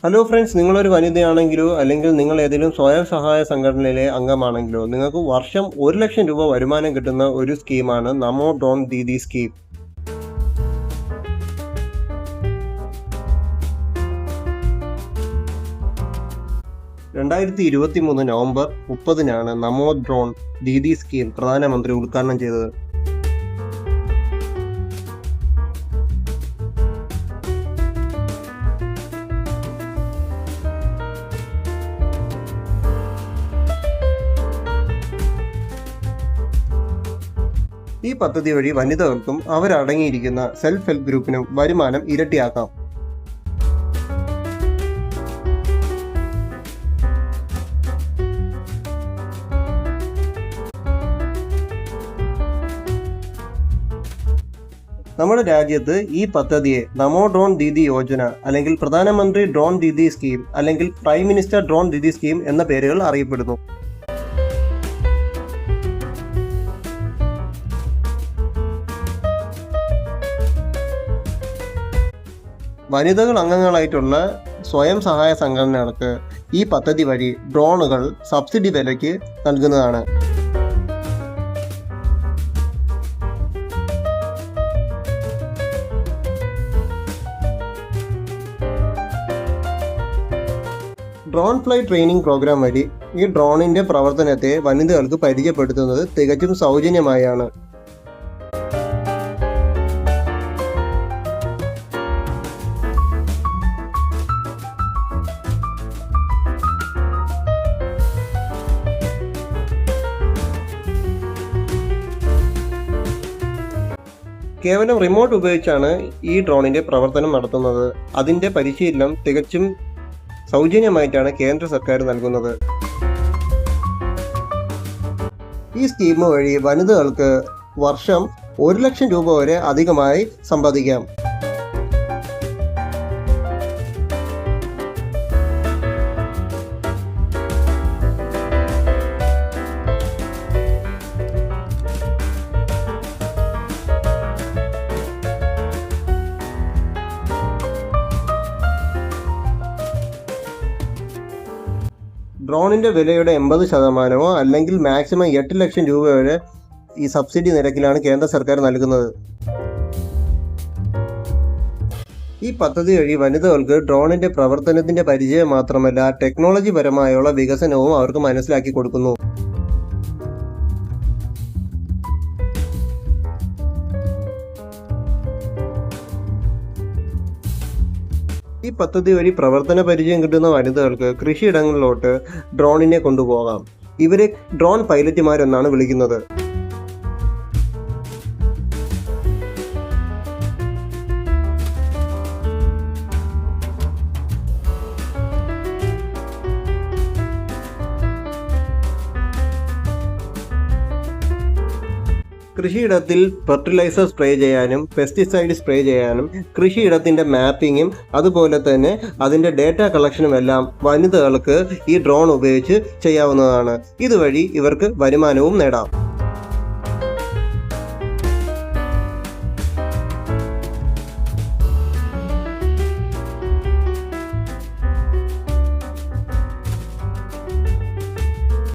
Hello friends, നിങ്ങളൊരു വനിതയാണെങ്കിലോ അല്ലെങ്കിൽ നിങ്ങൾ ഏതെങ്കിലും സ്വയം സഹായ സംഘടനയിലെ അംഗമാണെങ്കിലോ നിങ്ങൾക്ക് വർഷം 1 ലക്ഷം രൂപ വരുമാനം കിട്ടുന്ന ഒരു സ്കീമാണ് നമോ ഡ്രോൺ ദീദി സ്കീം. November 30 നമോ ഡ്രോൺ ദീദി സ്കീം പ്രധാനമന്ത്രി ഉദ്ഘാടനം ചെയ്തത്. ഈ പദ്ധതി വഴി വനിതകൾക്കും അവരടങ്ങിയിരിക്കുന്ന സെൽഫ് ഹെൽപ്പ് ഗ്രൂപ്പിനും വരുമാനം ഇരട്ടിയാക്കാം. നമ്മുടെ രാജ്യത്ത് ഈ പദ്ധതിയെ നമോ ഡ്രോൺ ദീദി യോജന അല്ലെങ്കിൽ പ്രധാനമന്ത്രി ഡ്രോൺ ദീദി സ്കീം അല്ലെങ്കിൽ prime minister drone Didi scheme എന്ന പേരുകൾ അറിയപ്പെടുന്നു. വനിതകൾ അംഗങ്ങളായിട്ടുള്ള സ്വയം സഹായ സംഘടനകൾക്ക് ഈ പദ്ധതി വഴി ഡ്രോണുകൾ സബ്സിഡി വിലയ്ക്ക് നൽകുന്നതാണ്. ഡ്രോൺ ഫ്ലൈറ്റ് ട്രെയിനിങ് പ്രോഗ്രാം വഴി ഈ ഡ്രോണിന്റെ പ്രവർത്തനത്തെ വനിതകൾക്ക് പരിചയപ്പെടുത്തുന്നത് തികച്ചും സൗജന്യമായാണ്. കേവലം റിമോട്ട് ഉപയോഗിച്ചാണ് ഈ ഡ്രോണിന്റെ പ്രവർത്തനം നടത്തുന്നത്. അതിന്റെ പരിശീലനം തികച്ചും സൗജന്യമായിട്ടാണ് കേന്ദ്ര സർക്കാർ നൽകുന്നത്. ഈ സ്കീം വഴി വനിതകൾക്ക് വർഷം 1 ലക്ഷം രൂപ വരെ അധികമായി സമ്പാദിക്കാം. ഡ്രോണിന്റെ വിലയുടെ 80% അല്ലെങ്കിൽ മാക്സിമം 8 ലക്ഷം രൂപ വരെ ഈ സബ്സിഡി നിരക്കിലാണ് കേന്ദ്ര സർക്കാർ നൽകുന്നത്. ഈ പദ്ധതി വഴി വനിതകൾക്ക് ഡ്രോണിന്റെ പ്രവർത്തനത്തിന്റെ പരിചയം മാത്രമല്ല, ടെക്നോളജി പരമായുള്ള വികസനവും അവർക്ക് മനസ്സിലാക്കി കൊടുക്കുന്നു. ഈ പദ്ധതി വഴി പ്രവർത്തന പരിചയം കിട്ടുന്ന വനിതകൾക്ക് കൃഷിയിടങ്ങളിലോട്ട് ഡ്രോണിനെ കൊണ്ടുപോകാം. ഇവരെ ഡ്രോൺ പൈലറ്റുമാരെന്നാണ് വിളിക്കുന്നത്. കൃഷിയിടത്തിൽ ഫെർട്ടിലൈസർ സ്പ്രേ ചെയ്യാനും പെസ്റ്റിസൈഡ് സ്പ്രേ ചെയ്യാനും കൃഷിയിടത്തിൻ്റെ മാപ്പിങ്ങും അതുപോലെ തന്നെ അതിൻ്റെ ഡേറ്റ കളക്ഷനും എല്ലാം വനിതകൾക്ക് ഈ ഡ്രോൺ ഉപയോഗിച്ച് ചെയ്യാവുന്നതാണ്. ഇതുവഴി ഇവർക്ക് വരുമാനവും നേടാം.